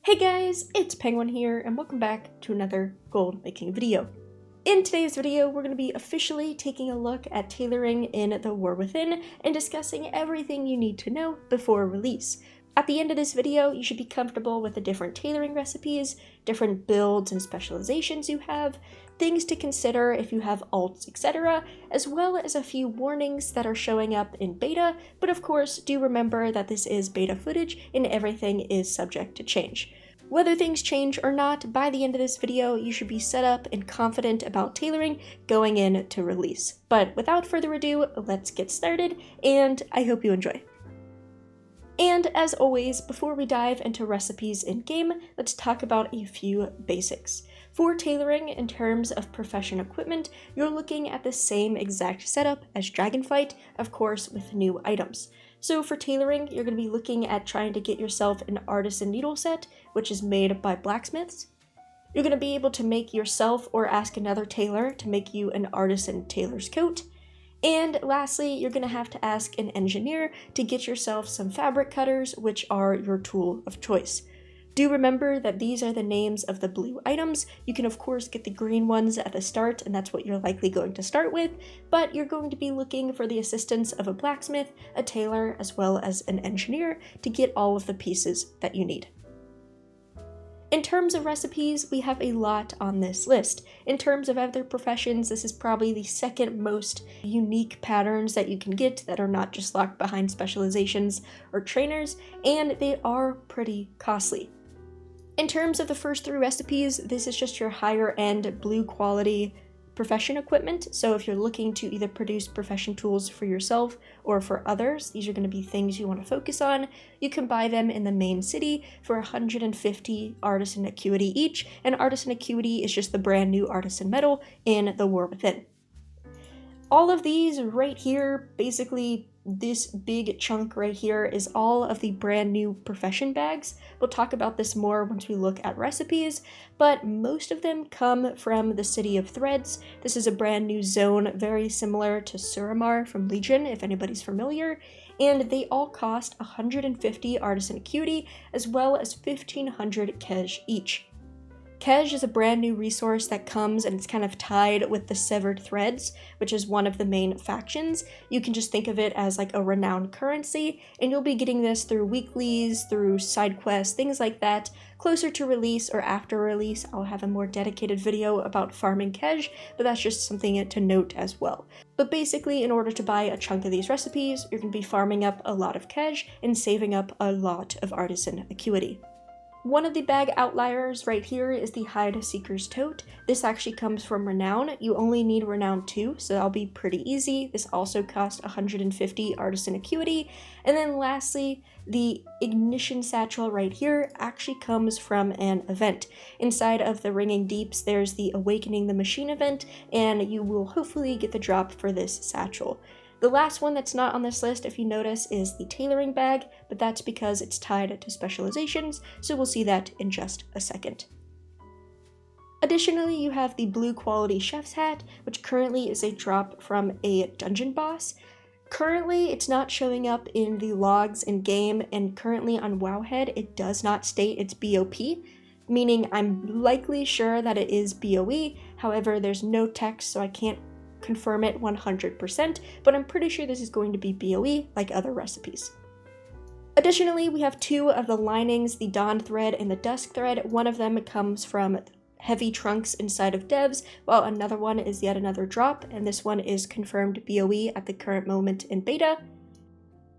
Hey guys, it's Penguin here, and welcome back to another gold making video. In today's video, we're going to be officially taking a look at tailoring in the War Within and discussing everything you need to know before release. At the end of this video, you should be comfortable with the different tailoring recipes, different builds and specializations you have, things to consider if you have alts, etc., as well as a few warnings that are showing up in beta, but of course, do remember that this is beta footage and everything is subject to change. Whether things change or not, by the end of this video, you should be set up and confident about tailoring going into release. But without further ado, let's get started, and I hope you enjoy. And as always, before we dive into recipes in-game, let's talk about a few basics. For tailoring in terms of profession equipment, you're looking at the same exact setup as Dragonfight, of course with new items. So for tailoring, you're going to be looking at trying to get yourself an artisan needle set, which is made by blacksmiths. You're going to be able to make yourself or ask another tailor to make you an artisan tailor's coat. And lastly, you're going to have to ask an engineer to get yourself some fabric cutters, which are your tool of choice. Do remember that these are the names of the blue items. You can of course get the green ones at the start, and that's what you're likely going to start with, but you're going to be looking for the assistance of a blacksmith, a tailor, as well as an engineer to get all of the pieces that you need. In terms of recipes, we have a lot on this list. In terms of other professions, this is probably the second most unique patterns that you can get that are not just locked behind specializations or trainers, and they are pretty costly. In terms of the first three recipes, this is just your higher end blue quality profession equipment. So if you're looking to either produce profession tools for yourself or for others, these are going to be things you want to focus on. You can buy them in the main city for 150 artisan acuity each, and artisan acuity is just the brand new artisan metal in the War Within. All of these right here, basically this big chunk right here, is all of the brand new profession bags. We'll talk about this more once we look at recipes, but most of them come from the City of Threads. This is a brand new zone, very similar to Suramar from Legion, if anybody's familiar, and they all cost 150 artisan acuity, as well as 1500 Kej each. Kej is a brand new resource that comes and it's kind of tied with the Severed Threads, which is one of the main factions. You can just think of it as like a renowned currency, and you'll be getting this through weeklies, through side quests, things like that. Closer to release or after release, I'll have a more dedicated video about farming Kej, but that's just something to note as well. But basically, in order to buy a chunk of these recipes, you're going to be farming up a lot of Kej and saving up a lot of artisan acuity. One of the bag outliers right here is the Hide Seeker's Tote. This actually comes from Renown. You only need Renown 2, so that'll be pretty easy. This also costs 150 artisan acuity. And then lastly, the Ignition Satchel right here actually comes from an event. Inside of the Ringing Deeps, there's the Awakening the Machine event, and you will hopefully get the drop for this satchel. The last one that's not on this list, if you notice, is the Tailoring bag, but that's because it's tied to Specializations, so we'll see that in just a second. Additionally, you have the blue quality Chef's Hat, which currently is a drop from a dungeon boss. Currently, it's not showing up in the logs in-game, and currently on Wowhead, it does not state it's BOP, meaning I'm likely sure that it is BOE, however, there's no text, so I can't confirm it 100%, but I'm pretty sure this is going to be BOE like other recipes. Additionally, we have two of the linings, the Dawn Thread and the Dusk Thread. One of them comes from heavy trunks inside of devs, while another one is yet another drop, and this one is confirmed BOE at the current moment in beta.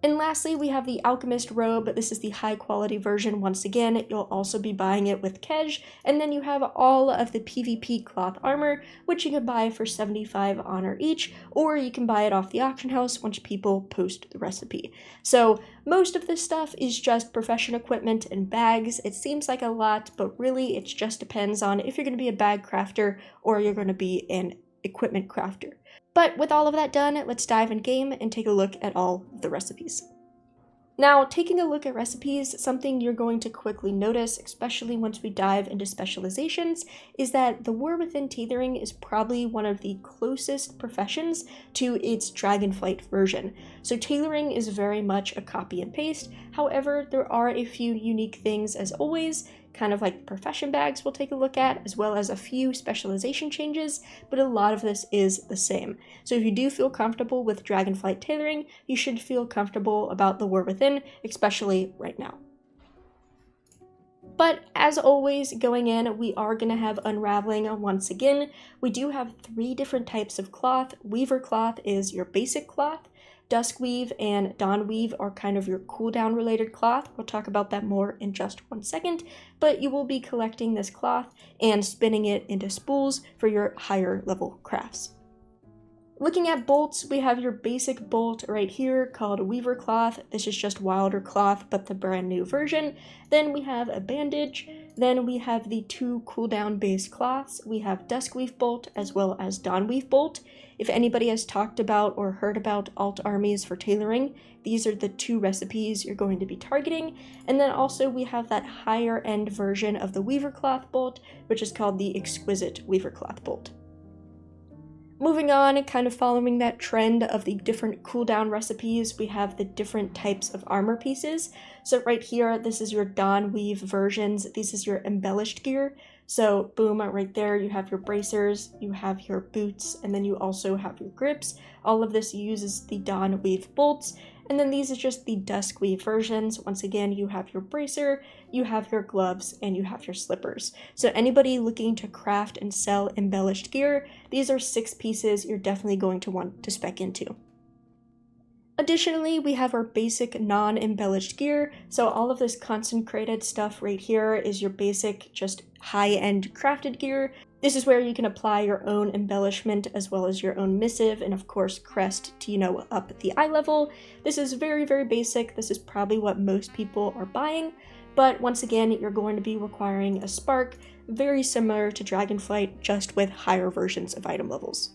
And lastly, we have the Alchemist Robe. This is the high quality version. Once again, you'll also be buying it with Kej. And then you have all of the PvP cloth armor, which you can buy for 75 honor each, or you can buy it off the auction house once people post the recipe. So most of this stuff is just profession equipment and bags. It seems like a lot, but really it just depends on if you're going to be a bag crafter or you're going to be an equipment crafter. But with all of that done, let's dive in game and take a look at all the recipes. Now, taking a look at recipes, something you're going to quickly notice, especially once we dive into specializations, is that the War Within tailoring is probably one of the closest professions to its Dragonflight version. So tailoring is very much a copy and paste. However, there are a few unique things as always, kind of like profession bags we'll take a look at, as well as a few specialization changes, but a lot of this is the same. So if you do feel comfortable with Dragonflight tailoring, you should feel comfortable about the War Within, especially right now. But as always, going in, we are going to have unraveling once again. We do have 3 different types of cloth. Weaver cloth is your basic cloth. Dusk weave and dawn weave are kind of your cooldown related cloth. We'll talk about that more in just one second, but you will be collecting this cloth and spinning it into spools for your higher level crafts. Looking at bolts, we have your basic bolt right here called Weaver cloth. This is just Wilder cloth, but the brand new version. Then we have a bandage. Then we have the 2 cooldown based cloths. We have Dusk Weave bolt as well as Dawn Weave bolt. If anybody has talked about or heard about alt armies for tailoring, these are the 2 recipes you're going to be targeting. And then also we have that higher end version of the Weaver cloth bolt, which is called the Exquisite Weaver cloth bolt. Moving on, kind of following that trend of the different cooldown recipes, we have the different types of armor pieces. So right here, this is your Dawn Weave versions. This is your embellished gear. So boom, right there, you have your bracers, you have your boots, and then you also have your grips. All of this uses the Dawn Weave bolts. And then these are just the Dusk Weave versions. Once again, you have your bracer, you have your gloves, and you have your slippers. So anybody looking to craft and sell embellished gear, these are 6 pieces you're definitely going to want to spec into. Additionally, we have our basic non-embellished gear. So all of this concentrated stuff right here is your basic, just high-end crafted gear. This is where you can apply your own embellishment as well as your own missive and of course crest to, up the eye level. This is very, very basic. This is probably what most people are buying. But once again, you're going to be requiring a spark, very similar to Dragonflight, just with higher versions of item levels.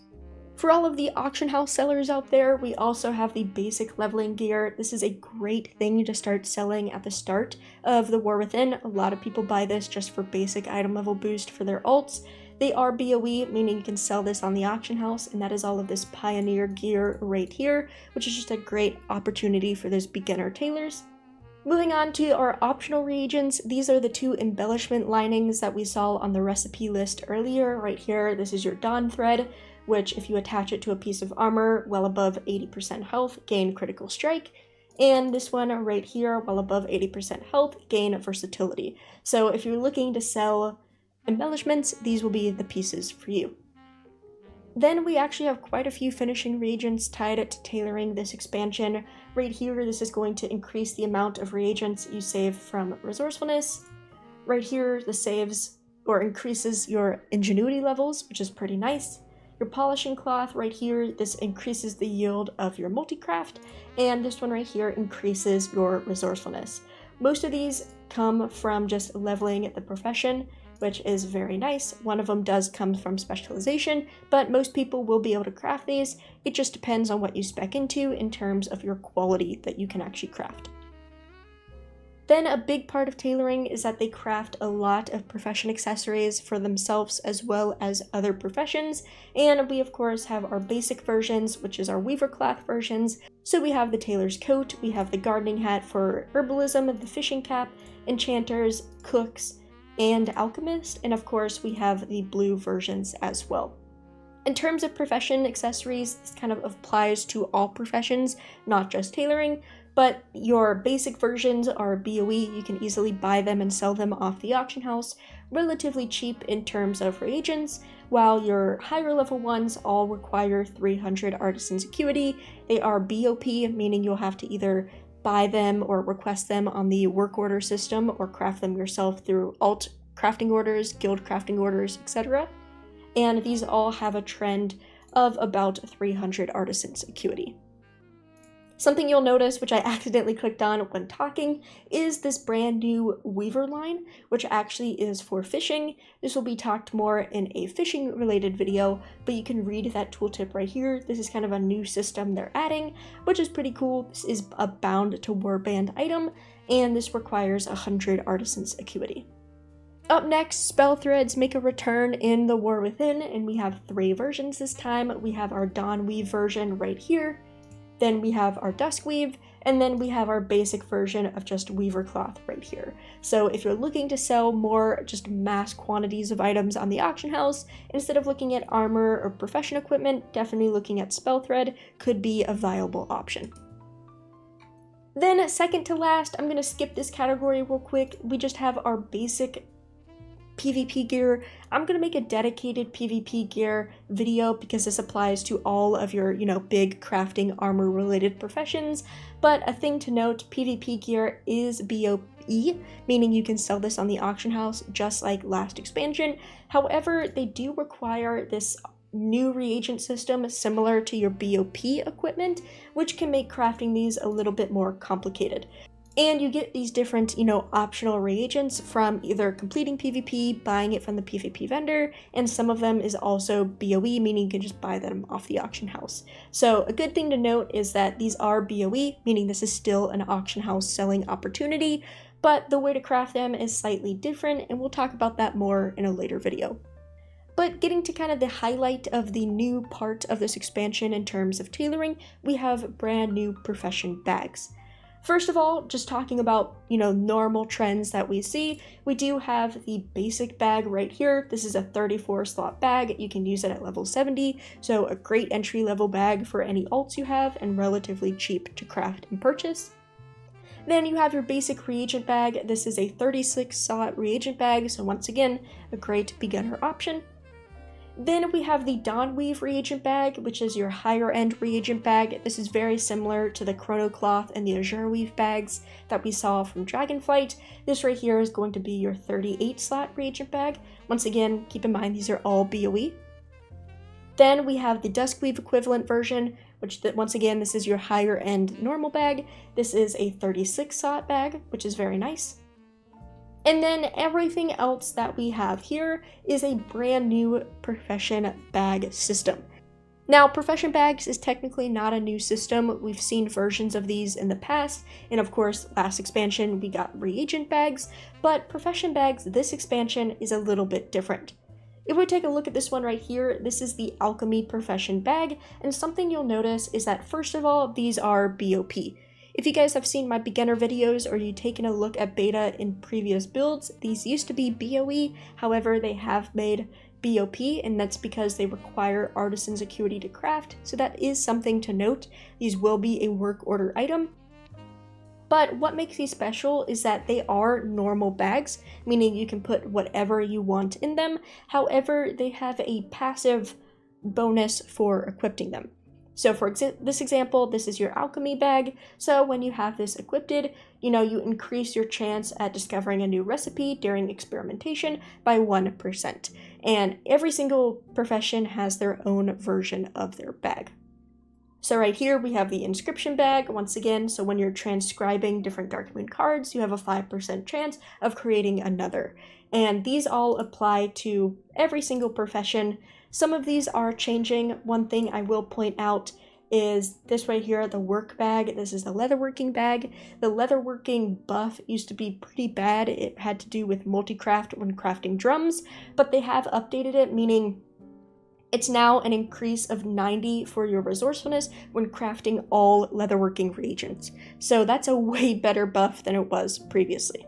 For all of the auction house sellers out there, we also have the basic leveling gear. This is a great thing to start selling at the start of the War Within. A lot of people buy this just for basic item level boost for their alts. They are BOE, meaning you can sell this on the auction house, and that is all of this Pioneer gear right here, which is just a great opportunity for those beginner tailors. Moving on to our optional reagents, these are the 2 embellishment linings that we saw on the recipe list earlier. Right here, this is your Dawn thread, which if you attach it to a piece of armor well above 80% health, gain critical strike. And this one right here, well above 80% health, gain versatility. So if you're looking to sell embellishments, these will be the pieces for you. Then we actually have quite a few finishing reagents tied to tailoring this expansion. Right here, this is going to increase the amount of reagents you save from resourcefulness. Right here, the saves or increases your ingenuity levels, which is pretty nice. Your polishing cloth right here, this increases the yield of your multi-craft, and this one right here increases your resourcefulness. Most of these come from just leveling the profession, which is very nice. One of them does come from specialization, but most people will be able to craft these. It just depends on what you spec into in terms of your quality that you can actually craft. Then a big part of tailoring is that they craft a lot of profession accessories for themselves as well as other professions, and we of course have our basic versions, which is our Weaver cloth versions. So we have the tailor's coat, we have the gardening hat for herbalism, the fishing cap, enchanters, cooks, and alchemist, and of course we have the blue versions as well. In terms of profession accessories, this kind of applies to all professions, not just tailoring, but your basic versions are BOE. You can easily buy them and sell them off the auction house, relatively cheap in terms of reagents, while your higher level ones all require 300 artisan's acuity. They are BOP, meaning you'll have to either buy them or request them on the work order system or craft them yourself through alt crafting orders, guild crafting orders, etc. And these all have a trend of about 300 artisan's acuity. Something you'll notice, which I accidentally clicked on when talking, is this brand new Weaver line, which actually is for fishing. This will be talked more in a fishing related video, but you can read that tooltip right here. This is kind of a new system they're adding, which is pretty cool. This is a bound to warband item, and this requires 100 artisans acuity. Up next, spell threads make a return in the War Within, and we have 3 versions this time. We have our Dawn Weave version right here. Then we have our Dusk Weave, and then we have our basic version of just Weaver cloth right here. So if you're looking to sell more just mass quantities of items on the auction house, instead of looking at armor or profession equipment, definitely looking at spell thread could be a viable option. Then second to last, I'm going to skip this category real quick. We just have our basic PvP gear. I'm going to make a dedicated PvP gear video because this applies to all of your, big crafting armor related professions. But a thing to note, PvP gear is BOE, meaning you can sell this on the auction house just like last expansion. However, they do require this new reagent system similar to your BOP equipment, which can make crafting these a little bit more complicated. And you get these different, optional reagents from either completing PvP, buying it from the PvP vendor, and some of them is also BOE, meaning you can just buy them off the auction house. So a good thing to note is that these are BOE, meaning this is still an auction house selling opportunity, but the way to craft them is slightly different, and we'll talk about that more in a later video. But getting to kind of the highlight of the new part of this expansion in terms of tailoring, we have brand new profession bags. First of all, just talking about, normal trends that we see, we do have the basic bag right here. This is a 34 slot bag. You can use it at level 70, so a great entry level bag for any alts you have and relatively cheap to craft and purchase. Then you have your basic reagent bag. This is a 36 slot reagent bag, so once again, a great beginner option. Then we have the Dawn Weave reagent bag, which is your higher end reagent bag. This is very similar to the Chrono Cloth and the Azure Weave bags that we saw from Dragonflight. This right here is going to be your 38 slot reagent bag. Once again, keep in mind these are all BOE. Then we have the Dusk Weave equivalent version, which once again, this is your higher end normal bag. This is a 36 slot bag, which is very nice. And then everything else that we have here is a brand new profession bag system. Now, profession bags is technically not a new system. We've seen versions of these in the past, and of course, last expansion we got reagent bags, but profession bags this expansion is a little bit different. If we take a look at this one right here, this is the Alchemy profession bag, and something you'll notice is that first of all, these are BOP. If you guys have seen my beginner videos or you've taken a look at beta in previous builds, these used to be BOE, however they have made BOP, and that's because they require artisan's acuity to craft, so that is something to note. These will be a work order item. But what makes these special is that they are normal bags, meaning you can put whatever you want in them. However, they have a passive bonus for equipping them. So for this example, this is your alchemy bag. So when you have this equipped, you increase your chance at discovering a new recipe during experimentation by 1%. And every single profession has their own version of their bag. So right here we have the inscription bag, once again, so when you're transcribing different Darkmoon cards, you have a 5% chance of creating another. And these all apply to every single profession. Some of these are changing. One thing I will point out is this right here, the work bag. This is the leatherworking bag. The leatherworking buff used to be pretty bad. It had to do with multi-craft when crafting drums, but they have updated it, meaning it's now an increase of 90 for your resourcefulness when crafting all leatherworking reagents. So that's a way better buff than it was previously.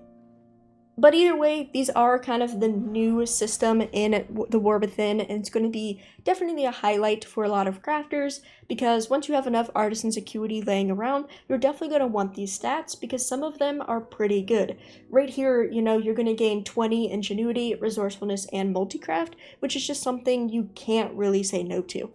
But either way, these are kind of the new system in the War Within, and it's going to be definitely a highlight for a lot of crafters, because once you have enough artisan's acuity laying around, you're definitely going to want these stats, because some of them are pretty good. Right here, you're going to gain 20 ingenuity, resourcefulness, and multicraft, which is just something you can't really say no to.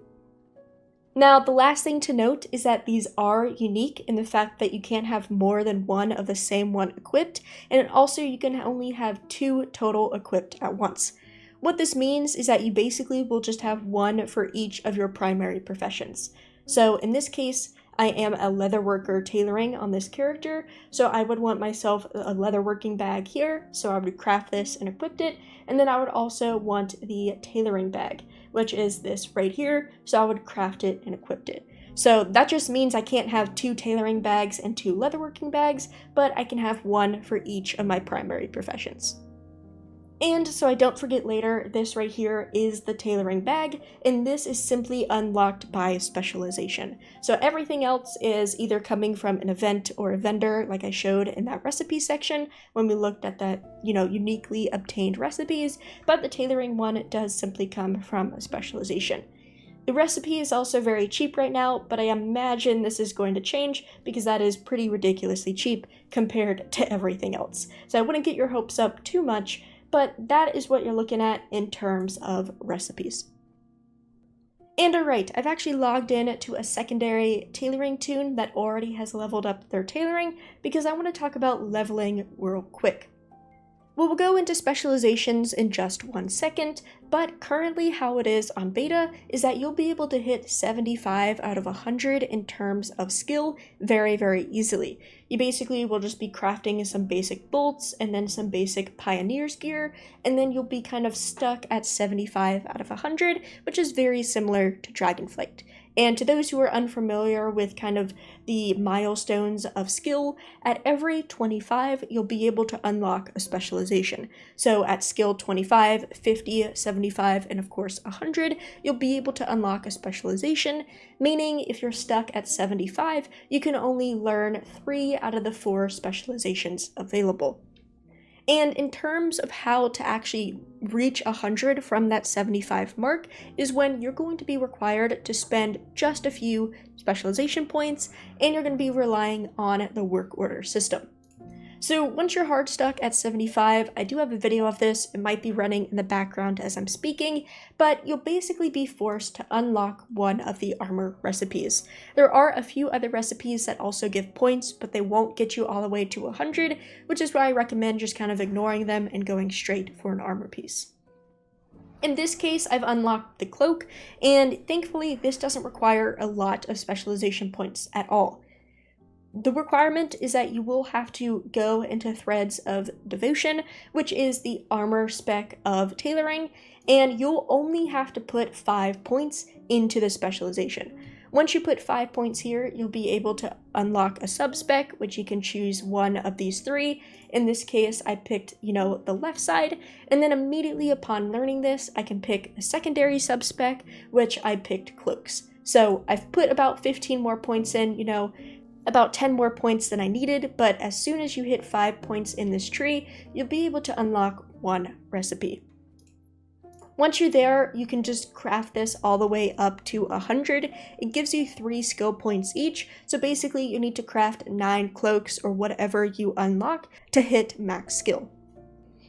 Now, the last thing to note is that these are unique in the fact that you can't have more than one of the same one equipped, and also you can only have 2 total equipped at once. What this means is that you basically will just have one for each of your primary professions. So in this case, I am a leatherworker tailoring on this character, so I would want myself a leatherworking bag here, so I would craft this and equip it, and then I would also want the tailoring bag, which is this right here, so I would craft it and equip it. So that just means I can't have 2 tailoring bags and 2 leatherworking bags, but I can have 1 for each of my primary professions. And so I don't forget later, this right here is the tailoring bag, and this is simply unlocked by specialization. So everything else is either coming from an event or a vendor, like I showed in that recipe section when we looked at that, uniquely obtained recipes, but the tailoring one does simply come from a specialization. The recipe is also very cheap right now, but I imagine this is going to change because that is pretty ridiculously cheap compared to everything else. So I wouldn't get your hopes up too much, but that is what you're looking at in terms of recipes. And alright, I've actually logged in to a secondary tailoring toon that already has leveled up their tailoring because I want to talk about leveling real quick. We'll go into specializations in just 1 second, but currently how it is on beta is that you'll be able to hit 75 out of 100 in terms of skill very, very easily. You basically will just be crafting some basic bolts and then some basic pioneer's gear, and then you'll be kind of stuck at 75 out of 100, which is very similar to Dragonflight. And to those who are unfamiliar with kind of the milestones of skill, at every 25, you'll be able to unlock a specialization. So at skill 25, 50, 75, and of course 100, you'll be able to unlock a specialization, meaning if you're stuck at 75, you can only learn 3 out of the 4 specializations available. And in terms of how to actually reach 100 from that 75 mark is when you're going to be required to spend just a few specialization points, and you're going to be relying on the work order system. So once you're hard stuck at 75, I do have a video of this, it might be running in the background as I'm speaking, but you'll basically be forced to unlock one of the armor recipes. There are a few other recipes that also give points, but they won't get you all the way to 100, which is why I recommend just kind of ignoring them and going straight for an armor piece. In this case, I've unlocked the cloak, and thankfully this doesn't require a lot of specialization points at all. The requirement is that you will have to go into Threads of Devotion, which is the armor spec of tailoring, and you'll only have to put 5 points into the specialization. Once you put 5 points here, you'll be able to unlock a sub-spec, which you can choose one of these 3. In this case, I picked, the left side, and then immediately upon learning this, I can pick a secondary sub-spec, which I picked cloaks. So I've put about 15 more points in, about 10 more points than I needed, but as soon as you hit 5 points in this tree, you'll be able to unlock 1 recipe. Once you're there, you can just craft this all the way up to 100. It gives you 3 skill points each, so basically you need to craft 9 cloaks or whatever you unlock to hit max skill.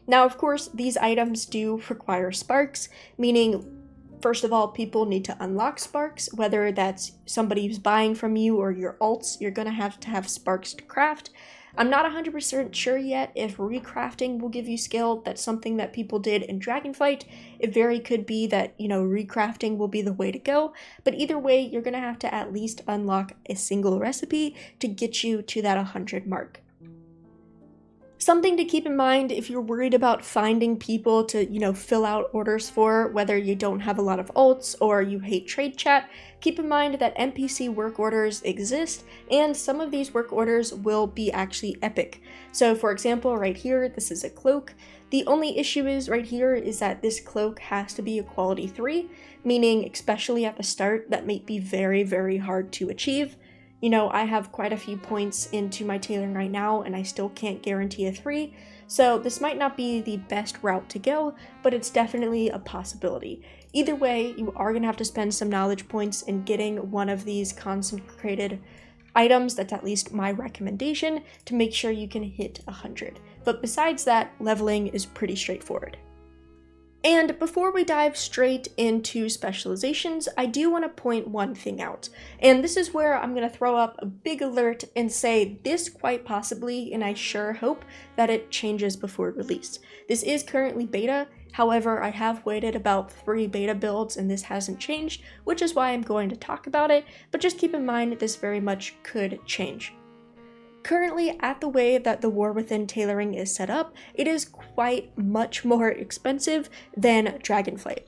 Now, of course, these items do require sparks, meaning first of all, people need to unlock sparks, whether that's somebody who's buying from you or your alts, you're going to have sparks to craft. I'm not 100% sure yet if recrafting will give you skill. That's something that people did in Dragonflight. It very could be that, recrafting will be the way to go, but either way, you're going to have to at least unlock a single recipe to get you to that 100 mark. Something to keep in mind if you're worried about finding people to, fill out orders for, whether you don't have a lot of alts or you hate trade chat, keep in mind that NPC work orders exist, and some of these work orders will be actually epic. So for example, right here, this is a cloak. The only issue is right here is that this cloak has to be a quality 3, meaning especially at the start, that might be very, very hard to achieve. I have quite a few points into my tailoring right now, and I still can't guarantee a 3, so this might not be the best route to go, but it's definitely a possibility. Either way, you are going to have to spend some knowledge points in getting one of these consecrated items. That's at least my recommendation to make sure you can hit 100. But besides that, leveling is pretty straightforward. And before we dive straight into specializations, I do want to point one thing out. And this is where I'm going to throw up a big alert and say this quite possibly, and I sure hope that it changes before release. This is currently beta, however, I have waited about 3 beta builds and this hasn't changed, which is why I'm going to talk about it, but just keep in mind this very much could change. Currently, at the way that the War Within tailoring is set up, it is quite much more expensive than Dragonflight.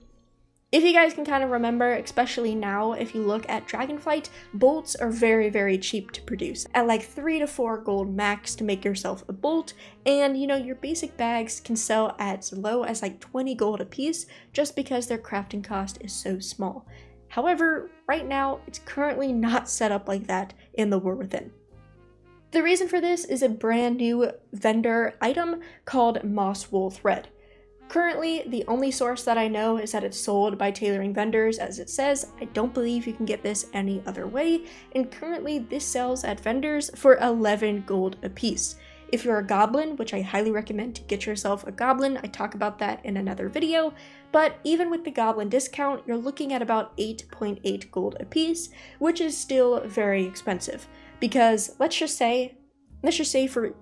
If you guys can kind of remember, especially now, if you look at Dragonflight, bolts are very, very cheap to produce, at like 3 to 4 gold max to make yourself a bolt, and you know, your basic bags can sell as low as like 20 gold a piece just because their crafting cost is so small. However, right now, it's currently not set up like that in the War Within. The reason for this is a brand new vendor item called Moss Wool Thread. Currently, the only source that I know is that it's sold by tailoring vendors as it says. I don't believe you can get this any other way, and currently this sells at vendors for 11 gold a piece. If you're a goblin, which I highly recommend to get yourself a goblin, I talk about that in another video, but even with the goblin discount, you're looking at about 8.8 gold a piece, which is still very expensive. Because let's just say for,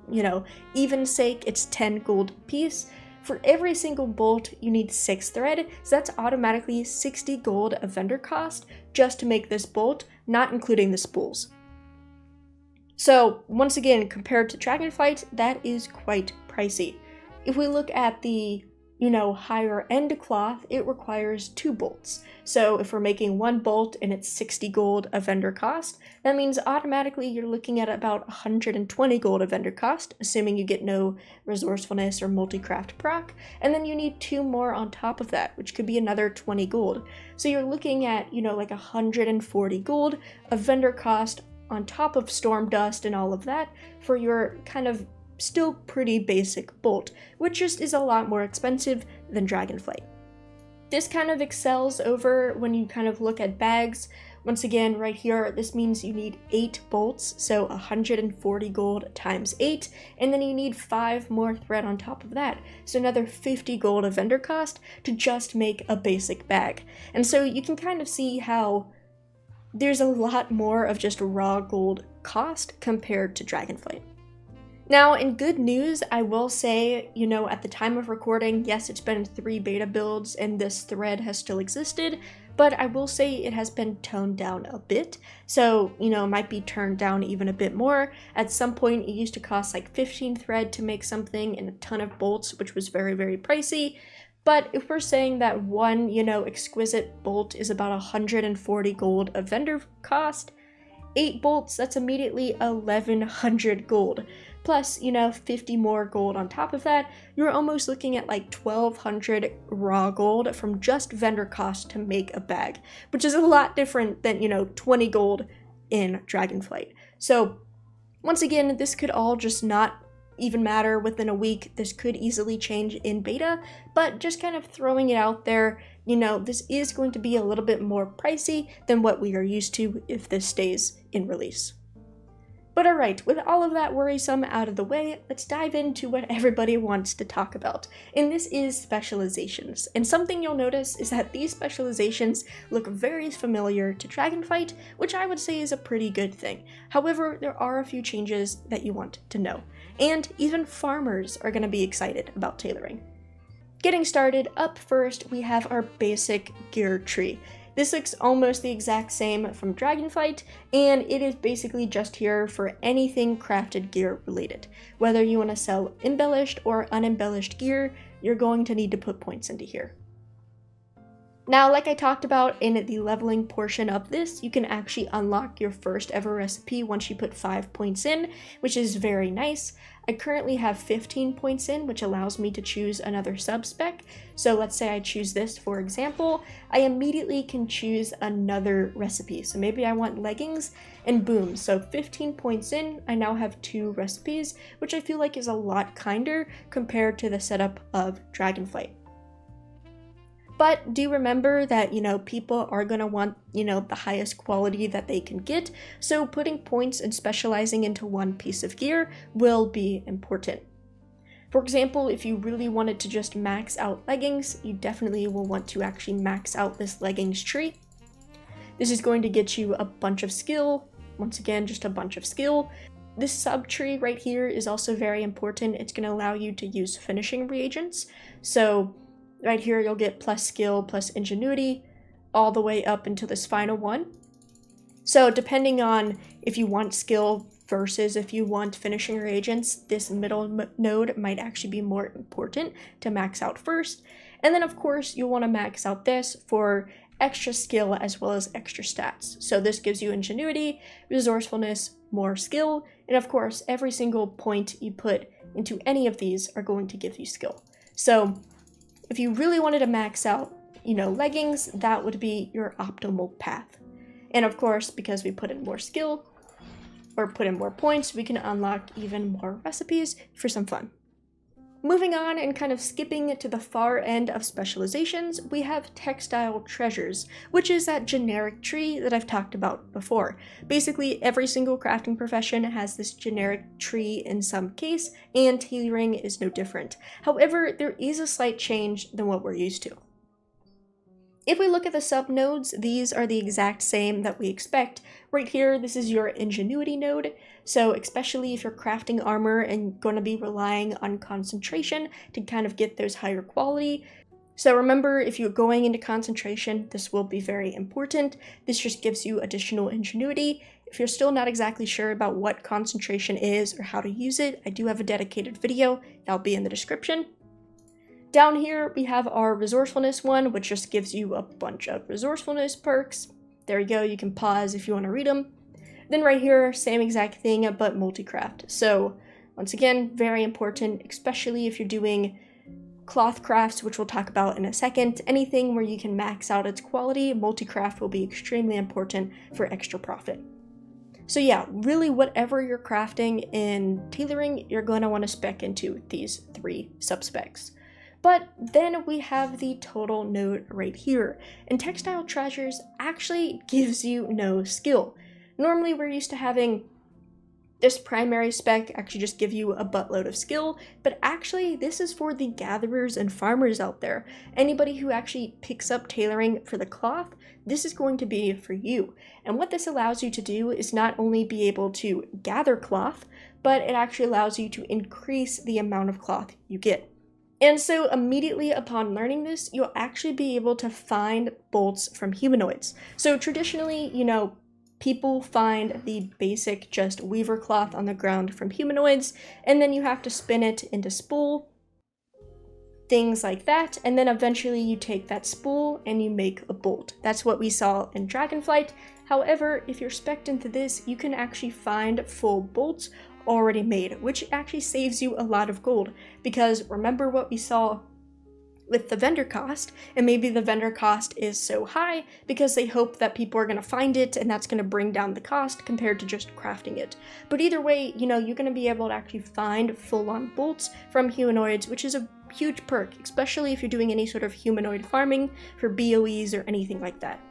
even sake, it's 10 gold a piece. For every single bolt, you need 6 thread, so that's automatically 60 gold of vendor cost just to make this bolt, not including the spools. So once again, compared to Dragonflight, that is quite pricey. If we look at the higher end cloth, it requires 2 bolts. So if we're making 1 bolt and it's 60 gold of vendor cost, that means automatically you're looking at about 120 gold of vendor cost, assuming you get no resourcefulness or multi-craft proc, and then you need 2 more on top of that, which could be another 20 gold. So you're looking at, like 140 gold of vendor cost on top of storm dust and all of that for your kind of still pretty basic bolt, which just is a lot more expensive than Dragonflight. This kind of excels over when you kind of look at bags. Once again, right here, this means you need 8 bolts, so 140 gold times 8, and then you need 5 more thread on top of that, so another 50 gold of vendor cost to just make a basic bag. And so you can kind of see how there's a lot more of just raw gold cost compared to Dragonflight. Now, in good news, I will say, at the time of recording, yes, it's been 3 beta builds and this thread has still existed, but I will say it has been toned down a bit. So, it might be turned down even a bit more. At some point, it used to cost like 15 thread to make something and a ton of bolts, which was very, very pricey. But if we're saying that one, exquisite bolt is about 140 gold of vendor cost, 8 bolts, that's immediately 1100 gold. Plus, 50 more gold on top of that, you're almost looking at like 1200 raw gold from just vendor cost to make a bag, which is a lot different than, 20 gold in Dragonflight. So once again, this could all just not even matter within a week. This could easily change in beta, but just kind of throwing it out there, this is going to be a little bit more pricey than what we are used to if this stays in release. But alright, with all of that worrisome out of the way, let's dive into what everybody wants to talk about, and this is specializations. And something you'll notice is that these specializations look very familiar to Dragonflight, which I would say is a pretty good thing. However, there are a few changes that you want to know, and even farmers are going to be excited about tailoring. Getting started, up first we have our basic gear tree. This looks almost the exact same from Dragonflight, and it is basically just here for anything crafted gear related. Whether you want to sell embellished or unembellished gear, you're going to need to put points into here. Now, like I talked about in the leveling portion of this, you can actually unlock your first ever recipe once you put 5 points in, which is very nice. I currently have 15 points in, which allows me to choose another sub-spec. So let's say I choose this, for example, I immediately can choose another recipe. So maybe I want leggings, and boom, so 15 points in, I now have 2 recipes, which I feel like is a lot kinder compared to the setup of Dragonflight. But do remember that, people are going to want, the highest quality that they can get, so putting points and specializing into one piece of gear will be important. For example, if you really wanted to just max out leggings, you definitely will want to actually max out this leggings tree. This is going to get you a bunch of skill. Once again, just a bunch of skill. This sub-tree right here is also very important. It's going to allow you to use finishing reagents. So right here, you'll get plus skill, plus ingenuity, all the way up into this final one. So depending on if you want skill versus if you want finishing reagents, this middle node might actually be more important to max out first. And then of course, you'll want to max out this for extra skill as well as extra stats. So this gives you ingenuity, resourcefulness, more skill, and of course, every single point you put into any of these are going to give you skill. So if you really wanted to max out, leggings, that would be your optimal path. And of course, because we put in more skill or put in more points, we can unlock even more recipes for some fun. Moving on and kind of skipping to the far end of specializations, we have textile treasures, which is that generic tree that I've talked about before. Basically, every single crafting profession has this generic tree in some case, and tailoring is no different. However, there is a slight change than what we're used to. If we look at the sub-nodes, these are the exact same that we expect. Right here, this is your ingenuity node, so especially if you're crafting armor and going to be relying on concentration to kind of get those higher quality. So remember, if you're going into concentration, this will be very important. This just gives you additional ingenuity. If you're still not exactly sure about what concentration is or how to use it, I do have a dedicated video that'll be in the description. Down here, we have our resourcefulness one, which just gives you a bunch of resourcefulness perks. There you go, you can pause if you want to read them. Then right here, same exact thing, but multi-craft. So once again, very important, especially if you're doing cloth crafts, which we'll talk about in a second. Anything where you can max out its quality, multi-craft will be extremely important for extra profit. So yeah, really whatever you're crafting in tailoring, you're going to want to spec into these 3 sub-specs. But then we have the total node right here, and textile treasures actually gives you no skill. Normally we're used to having this primary spec actually just give you a buttload of skill, but actually this is for the gatherers and farmers out there. Anybody who actually picks up tailoring for the cloth, this is going to be for you. And what this allows you to do is not only be able to gather cloth, but it actually allows you to increase the amount of cloth you get. And so immediately upon learning this, you'll actually be able to find bolts from humanoids. So traditionally, people find the basic just weaver cloth on the ground from humanoids, and then you have to spin it into spool, things like that, and then eventually you take that spool and you make a bolt. That's what we saw in Dragonflight. However, if you're spec'd into this, you can actually find full bolts already made, which actually saves you a lot of gold, because remember what we saw with the vendor cost, and maybe the vendor cost is so high because they hope that people are going to find it and that's going to bring down the cost compared to just crafting it. But either way, you're going to be able to actually find full-on bolts from humanoids, which is a huge perk, especially if you're doing any sort of humanoid farming for BOEs or anything like that.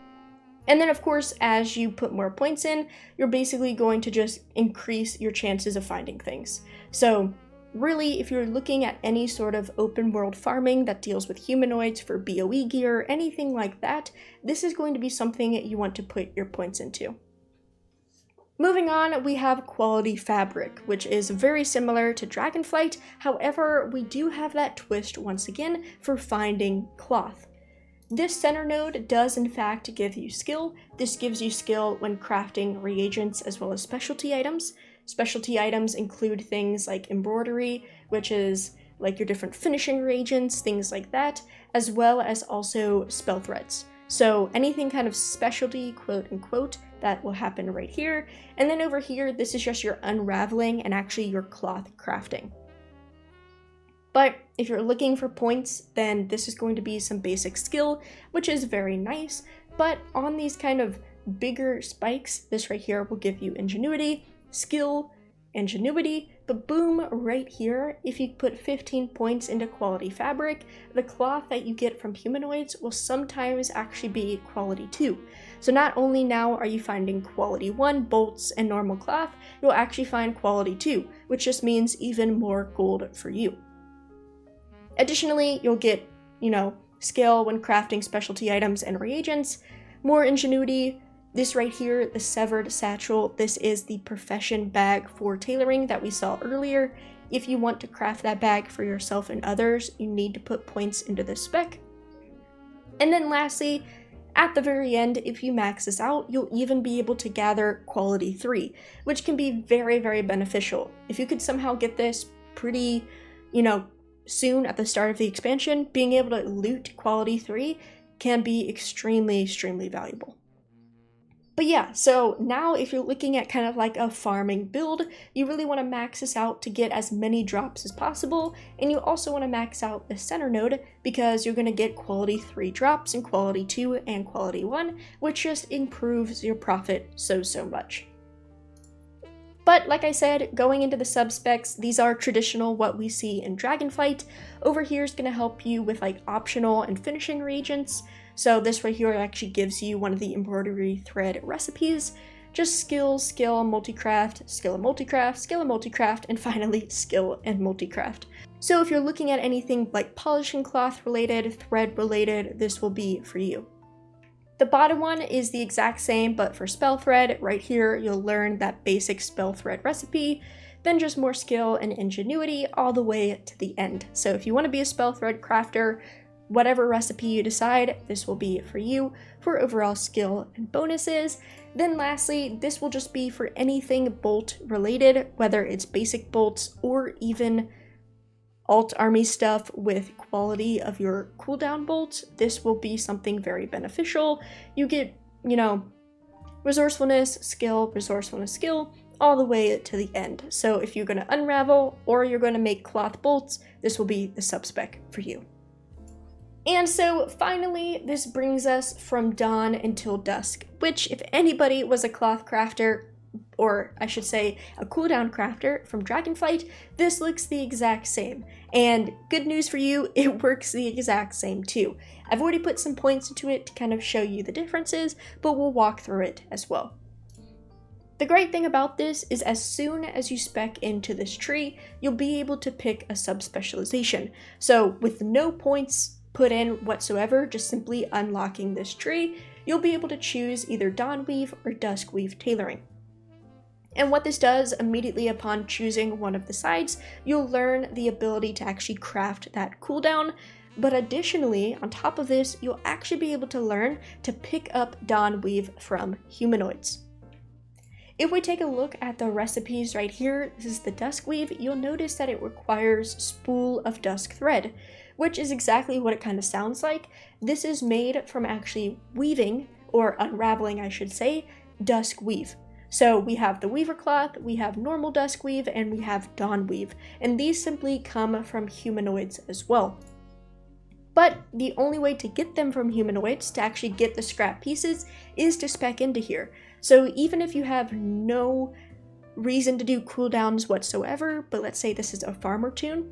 And then of course, as you put more points in, you're basically going to just increase your chances of finding things. So really, if you're looking at any sort of open world farming that deals with humanoids for BOE gear, anything like that, this is going to be something you want to put your points into. Moving on, we have quality fabric, which is very similar to Dragonflight. However, we do have that twist once again for finding cloth. This center node does in fact give you skill. This gives you skill when crafting reagents as well as specialty items. Specialty items include things like embroidery, which is like your different finishing reagents, things like that, as well as also spell threads. So anything kind of specialty, quote unquote, that will happen right here. And then over here, this is just your unraveling and actually your cloth crafting. But if you're looking for points, then this is going to be some basic skill, which is very nice. But on these kind of bigger spikes, this right here will give you ingenuity, skill, ingenuity, but boom, right here, if you put 15 points into quality fabric, the cloth that you get from humanoids will sometimes actually be quality 2. So not only now are you finding quality 1 bolts and normal cloth, you'll actually find quality 2, which just means even more gold for you. Additionally, you'll get, skill when crafting specialty items and reagents, more ingenuity. This right here, the Severed Satchel, this is the profession bag for tailoring that we saw earlier. If you want to craft that bag for yourself and others, you need to put points into this spec. And then lastly, at the very end, if you max this out, you'll even be able to gather quality 3, which can be very, very beneficial. If you could somehow get this pretty, soon at the start of the expansion, being able to loot quality 3 can be extremely, extremely valuable. But yeah, so now if you're looking at kind of like a farming build, you really want to max this out to get as many drops as possible, and you also want to max out the center node because you're going to get quality 3 drops and quality 2 and quality 1, which just improves your profit so much. But like I said, going into the sub-specs, these are traditional what we see in Dragonflight. Over here is going to help you with like optional and finishing reagents. So this right here actually gives you one of the embroidery thread recipes. Just skills, skill, multicraft, skill and multicraft, skill and multicraft, and finally skill and multicraft. So if you're looking at anything like polishing cloth related, thread related, this will be for you. The bottom one is the exact same, but for spell thread. Right here, you'll learn that basic spell thread recipe, then just more skill and ingenuity all the way to the end. So if you want to be a spell thread crafter, whatever recipe you decide, this will be for you for overall skill and bonuses. Then lastly, this will just be for anything bolt related, whether it's basic bolts or even alt army stuff with quality of your cooldown bolts. This will be something very beneficial. You get, resourcefulness, skill, all the way to the end. So if you're going to unravel or you're going to make cloth bolts, this will be the sub-spec for you. And so finally, this brings us from dawn until dusk, which if anybody was a cloth crafter, or I should say a cooldown crafter from Dragonflight, this looks the exact same. And good news for you, it works the exact same too. I've already put some points into it to kind of show you the differences, but we'll walk through it as well. The great thing about this is as soon as you spec into this tree, you'll be able to pick a sub-specialization. So with no points put in whatsoever, just simply unlocking this tree, you'll be able to choose either Dawnweave or Duskweave tailoring. And what this does, immediately upon choosing one of the sides, you'll learn the ability to actually craft that cooldown, but additionally, on top of this, you'll actually be able to learn to pick up Dawnweave from humanoids. If we take a look at the recipes right here, this is the Duskweave, you'll notice that it requires spool of dusk thread, which is exactly what it kind of sounds like. This is made from actually weaving, or unraveling I should say, dusk weave. So we have the weaver cloth, we have normal dusk weave, and we have dawn weave, and these simply come from humanoids as well. But the only way to get them from humanoids, to actually get the scrap pieces, is to spec into here. So even if you have no reason to do cooldowns whatsoever, but let's say this is a farmer toon.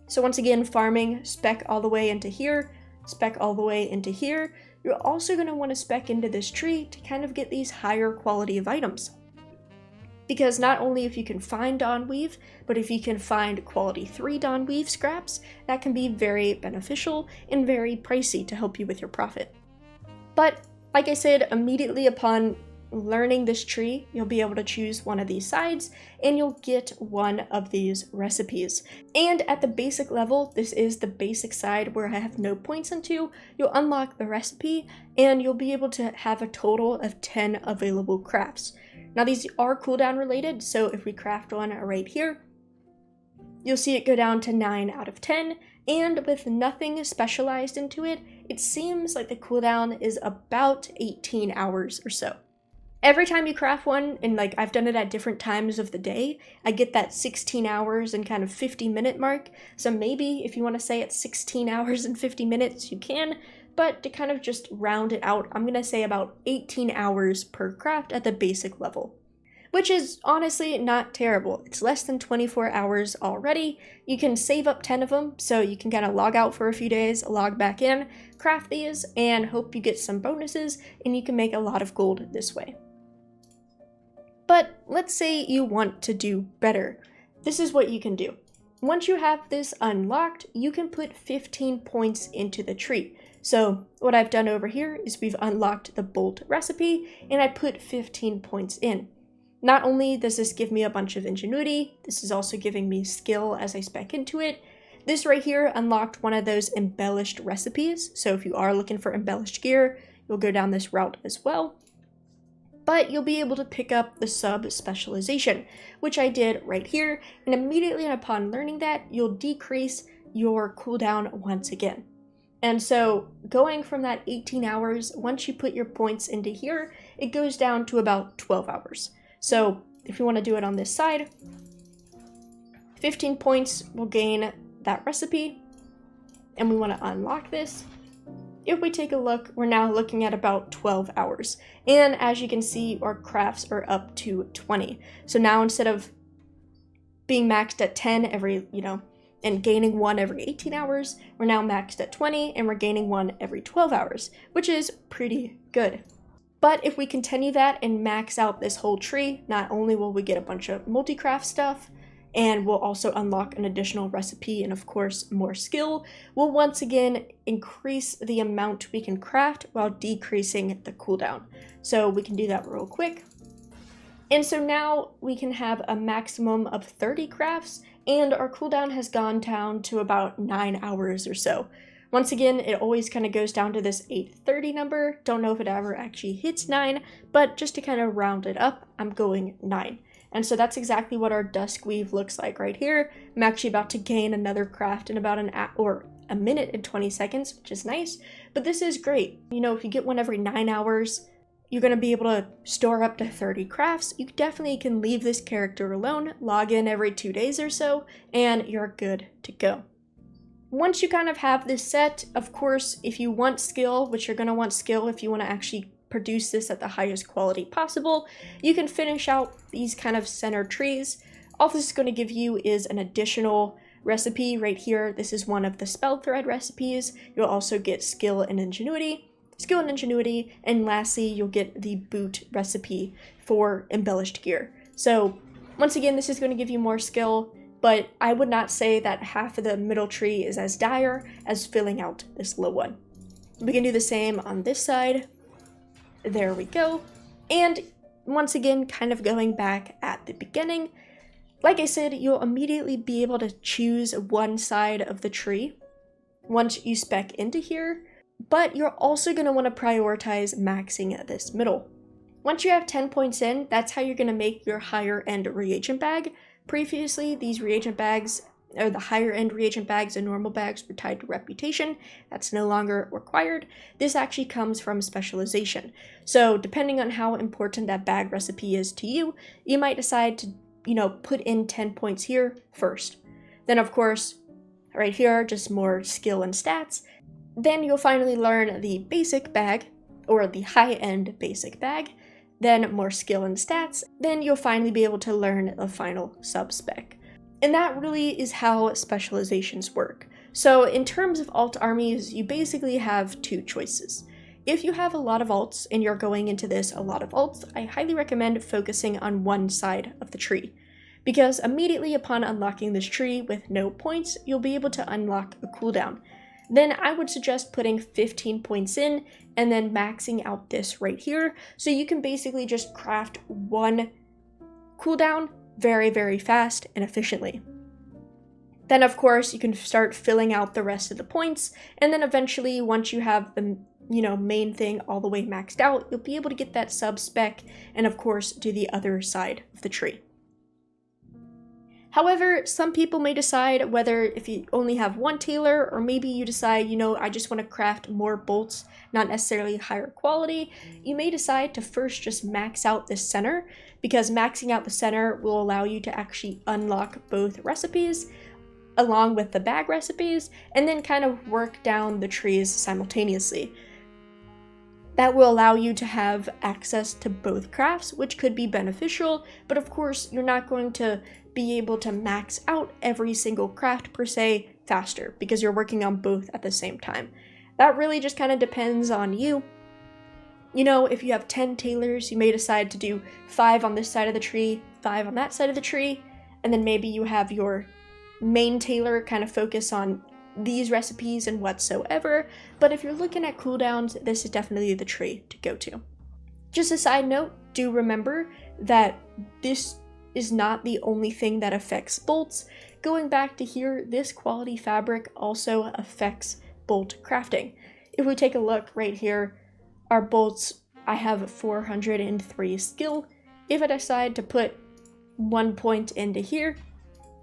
So once again, farming, spec all the way into here, spec all the way into here. You're also going to want to spec into this tree to kind of get these higher quality of items. Because not only if you can find Dawnweave, but if you can find quality 3 Dawnweave scraps, that can be very beneficial and very pricey to help you with your profit. But like I said, immediately upon learning this tree, you'll be able to choose one of these sides and you'll get one of these recipes. And at the basic level, this is the basic side where I have no points into, you'll unlock the recipe and you'll be able to have a total of 10 available crafts. Now these are cooldown related, so if we craft one right here, you'll see it go down to 9 out of 10, and with nothing specialized into it, it seems like the cooldown is about 18 hours or so. Every time you craft one, and like I've done it at different times of the day, I get that 16 hours and kind of 50-minute mark. So maybe if you want to say it's 16 hours and 50 minutes, you can. But to kind of just round it out, I'm going to say about 18 hours per craft at the basic level. Which is honestly not terrible. It's less than 24 hours already. You can save up 10 of them, so you can kind of log out for a few days, log back in, craft these, and hope you get some bonuses, and you can make a lot of gold this way. But let's say you want to do better. This is what you can do. Once you have this unlocked, you can put 15 points into the tree. So what I've done over here is we've unlocked the bolt recipe and I put 15 points in. Not only does this give me a bunch of ingenuity, this is also giving me skill as I spec into it. This right here unlocked one of those embellished recipes. So if you are looking for embellished gear, you'll go down this route as well. But you'll be able to pick up the sub specialization, which I did right here. And immediately upon learning that, you'll decrease your cooldown once again. And so going from that 18 hours, once you put your points into here, it goes down to about 12 hours. So if you want to do it on this side, 15 points will gain that recipe, and we want to unlock this. If we take a look, we're now looking at about 12 hours. And as you can see, our crafts are up to 20. So now instead of being maxed at 10 every, and gaining one every 18 hours, we're now maxed at 20 and we're gaining one every 12 hours, which is pretty good. But if we continue that and max out this whole tree, not only will we get a bunch of multi-craft stuff, and we'll also unlock an additional recipe and of course more skill, we'll once again increase the amount we can craft while decreasing the cooldown. So we can do that real quick. And so now we can have a maximum of 30 crafts and our cooldown has gone down to about 9 hours or so. Once again, it always kind of goes down to this 830 number. Don't know if it ever actually hits 9, but just to kind of round it up, I'm going 9. And so that's exactly what our Dusk Weave looks like right here. I'm actually about to gain another craft in about a minute and 20 seconds, which is nice. But this is great. If you get one every 9 hours, you're going to be able to store up to 30 crafts. You definitely can leave this character alone, log in every 2 days or so, and you're good to go. Once you kind of have this set, of course, if you want skill, which you're going to want skill if you want to actually produce this at the highest quality possible, you can finish out these kind of center trees. All this is going to give you is an additional recipe right here. This is one of the spell thread recipes. You'll also get skill and ingenuity, and lastly, you'll get the boot recipe for embellished gear. So once again, this is going to give you more skill, but I would not say that half of the middle tree is as dire as filling out this low one. We can do the same on this side. There we go. And once again, kind of going back at the beginning, like I said, you'll immediately be able to choose one side of the tree once you spec into here, but you're also going to want to prioritize maxing this middle. Once you have 10 points in, that's how you're going to make your higher end reagent bag. Previously, these reagent bags, or the higher end reagent bags and normal bags, were tied to reputation. That's no longer required. This actually comes from specialization. So depending on how important that bag recipe is to you, you might decide to, put in 10 points here first. Then of course, right here, just more skill and stats. Then you'll finally learn the basic bag, or the high end basic bag. Then more skill and stats. Then you'll finally be able to learn the final sub-spec. And that really is how specializations work. So in terms of alt armies, you basically have two choices. If you have a lot of alts and you're going into this a lot of alts, I highly recommend focusing on one side of the tree. Because immediately upon unlocking this tree with no points, you'll be able to unlock a cooldown. Then I would suggest putting 15 points in and then maxing out this right here. So you can basically just craft one cooldown very, very fast and efficiently. Then of course you can start filling out the rest of the points, and then eventually once you have the main thing all the way maxed out, you'll be able to get that sub spec and of course do the other side of the tree. However, some people may decide whether if you only have one tailor, or maybe you decide, I just want to craft more bolts, not necessarily higher quality. You may decide to first just max out this center, because maxing out the center will allow you to actually unlock both recipes along with the bag recipes, and then kind of work down the trees simultaneously. That will allow you to have access to both crafts, which could be beneficial, but of course you're not going to be able to max out every single craft per se faster, because you're working on both at the same time. That really just kind of depends on you. If you have 10 tailors, you may decide to do 5 on this side of the tree, 5 on that side of the tree, and then maybe you have your main tailor kind of focus on these recipes and whatsoever, but if you're looking at cooldowns, this is definitely the tree to go to. Just a side note, do remember that this is not the only thing that affects bolts. Going back to here, this quality fabric also affects bolt crafting. If we take a look right here, our bolts, I have 403 skill. If I decide to put 1 point into here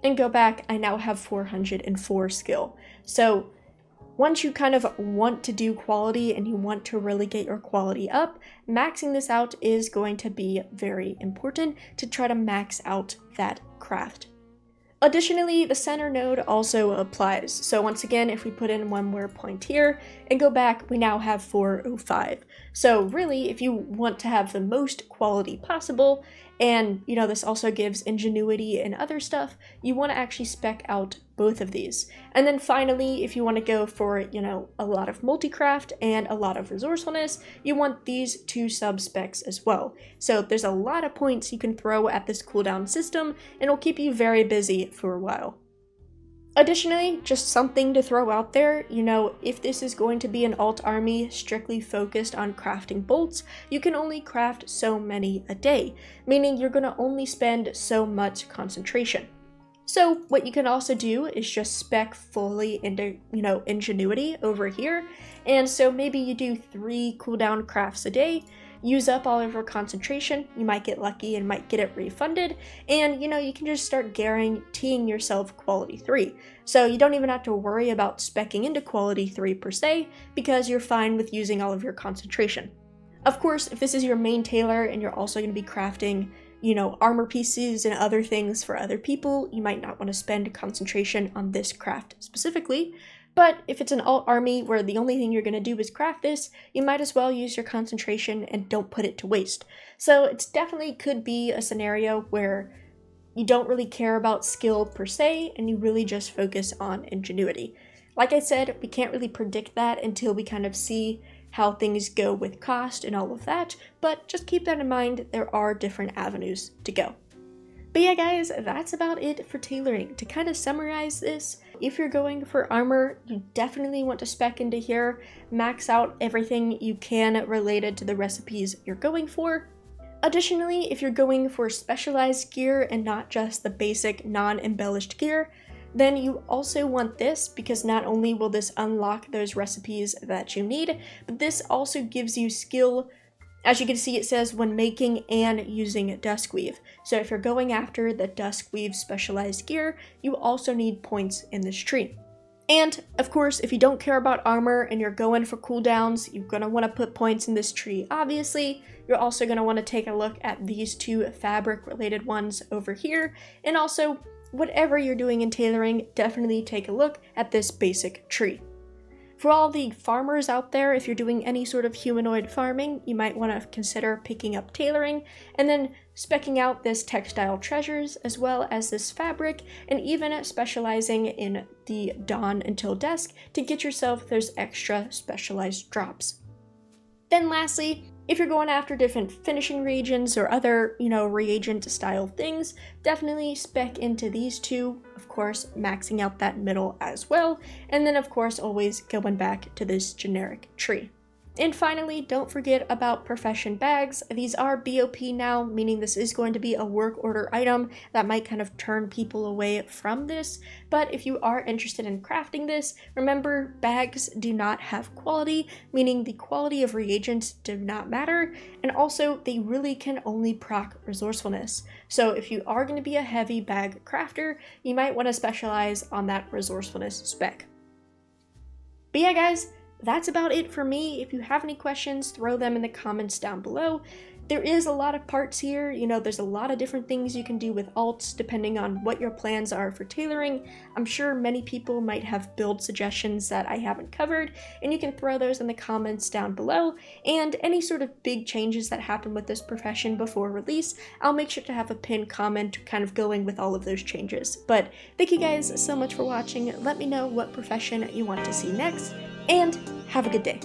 and go back, I now have 404 skill. So once you kind of want to do quality and you want to really get your quality up, maxing this out is going to be very important to try to max out that craft. Additionally, the center node also applies. So once again, if we put in 1 more point here and go back, we now have 405. So really, if you want to have the most quality possible, and this also gives ingenuity and other stuff, you want to actually spec out both of these. And then finally, if you want to go for, a lot of multi-craft and a lot of resourcefulness, you want these 2 sub-specs as well. So there's a lot of points you can throw at this cooldown system, and it'll keep you very busy for a while. Additionally, just something to throw out there, if this is going to be an alt army strictly focused on crafting bolts, you can only craft so many a day, meaning you're going to only spend so much concentration. So what you can also do is just spec fully into, ingenuity over here, and so maybe you do 3 cooldown crafts a day, use up all of your concentration, you might get lucky and might get it refunded, and you can just start guaranteeing yourself quality 3. So you don't even have to worry about speccing into quality 3 per se, because you're fine with using all of your concentration. Of course, if this is your main tailor and you're also going to be crafting, armor pieces and other things for other people, you might not want to spend concentration on this craft specifically. But if it's an alt army where the only thing you're going to do is craft this, you might as well use your concentration and don't put it to waste. So it's definitely could be a scenario where you don't really care about skill per se, and you really just focus on ingenuity. Like I said, we can't really predict that until we kind of see how things go with cost and all of that, but just keep that in mind, there are different avenues to go. But yeah guys, that's about it for tailoring. To kind of summarize this, if you're going for armor, you definitely want to spec into here, max out everything you can related to the recipes you're going for. Additionally, if you're going for specialized gear and not just the basic non-embellished gear, then you also want this, because not only will this unlock those recipes that you need, but this also gives you skill. As you can see, it says when making and using Duskweave. So if you're going after the Duskweave specialized gear, you also need points in this tree. And of course, if you don't care about armor and you're going for cooldowns, you're going to want to put points in this tree, obviously. You're also going to want to take a look at these 2 fabric related ones over here. And also, whatever you're doing in tailoring, definitely take a look at this basic tree. For all the farmers out there, if you're doing any sort of humanoid farming, you might want to consider picking up tailoring and then speccing out this textile treasures as well as this fabric, and even specializing in the dawn until dusk to get yourself those extra specialized drops. Then lastly, if you're going after different finishing reagents or other, reagent style things, definitely spec into these 2, of course, maxing out that middle as well, and then of course always going back to this generic tree. And finally, don't forget about profession bags. These are BOP now, meaning this is going to be a work order item that might kind of turn people away from this. But if you are interested in crafting this, remember bags do not have quality, meaning the quality of reagents do not matter. And also they really can only proc resourcefulness. So if you are going to be a heavy bag crafter, you might want to specialize on that resourcefulness spec. But yeah guys, that's about it for me. If you have any questions, throw them in the comments down below. There is a lot of parts here, there's a lot of different things you can do with alts depending on what your plans are for tailoring. I'm sure many people might have build suggestions that I haven't covered, and you can throw those in the comments down below. And any sort of big changes that happen with this profession before release, I'll make sure to have a pinned comment kind of going with all of those changes. But thank you guys so much for watching. Let me know what profession you want to see next, and have a good day.